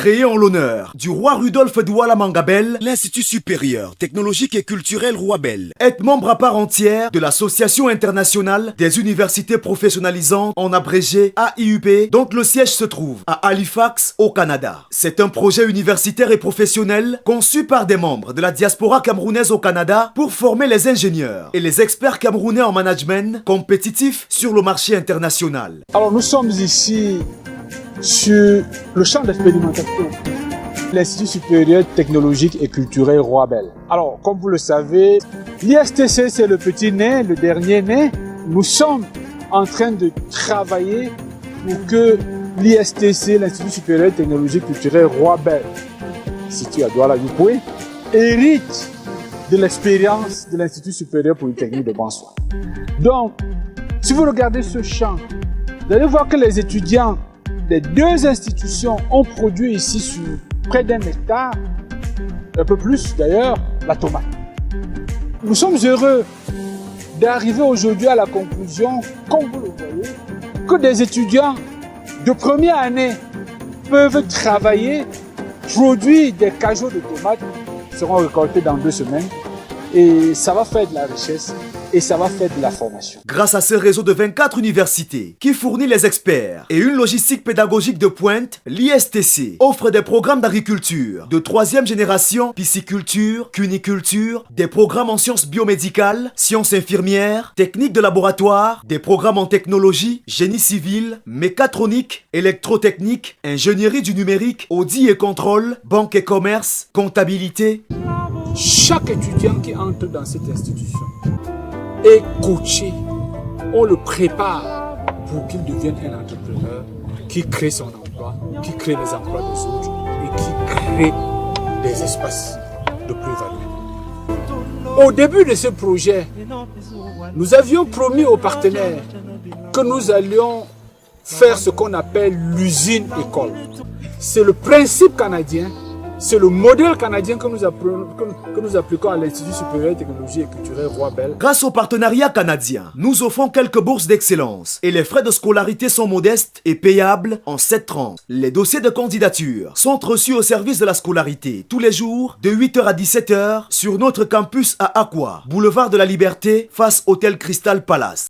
Créé en l'honneur du roi Rudolf Douala Mangabel, l'Institut supérieur technologique et culturel Roi Bell est membre à part entière de l'Association internationale des universités professionnalisantes, en abrégé AIUP, dont le siège se trouve à Halifax, au Canada. C'est un projet universitaire et professionnel conçu par des membres de la diaspora camerounaise au Canada pour former les ingénieurs et les experts camerounais en management compétitifs sur le marché international. Alors nous sommes ici sur le champ d'expérimentation, l'Institut supérieur technologique et culturel Roi Bell. Alors, comme vous le savez, l'ISTC c'est le petit né, le dernier né. Nous sommes en train de travailler pour que l'ISTC, l'Institut supérieur technologique et culturel Roi Bell, situé à Douala-Yopoué, hérite de l'expérience de l'Institut supérieur polytechnique de Bonsoir. Donc, si vous regardez ce champ, vous allez voir que les étudiants des deux institutions ont produit ici sur près d'1 hectare, un peu plus d'ailleurs, la tomate. Nous sommes heureux d'arriver aujourd'hui à la conclusion, comme vous le voyez, que des étudiants de première année peuvent travailler, produire des cajots de tomates qui seront récoltés dans 2 semaines et ça va faire de la richesse. Et ça va faire de la formation. Grâce à ce réseau de 24 universités qui fournit les experts et une logistique pédagogique de pointe, l'ISTC offre des programmes d'agriculture de 3e génération, pisciculture, cuniculture, des programmes en sciences biomédicales, sciences infirmières, techniques de laboratoire, des programmes en technologie, génie civil, mécatronique, électrotechnique, ingénierie du numérique, audit et contrôle, banque et commerce, comptabilité. Chaque étudiant qui entre dans cette institution est coaché, on le prépare pour qu'il devienne un entrepreneur qui crée son emploi, qui crée les emplois des autres et qui crée des espaces de plus-value. Au début de ce projet, nous avions promis aux partenaires que nous allions faire ce qu'on appelle l'usine école. C'est le principe canadien. C'est le modèle canadien que nous appliquons à l'Institut supérieur de technologie et culturel Roi Bell. Grâce au partenariat canadien, nous offrons quelques bourses d'excellence et les frais de scolarité sont modestes et payables en 7 tranches. Les dossiers de candidature sont reçus au service de la scolarité tous les jours de 8h à 17h sur notre campus à Aqua, boulevard de la Liberté, face Hôtel Crystal Palace.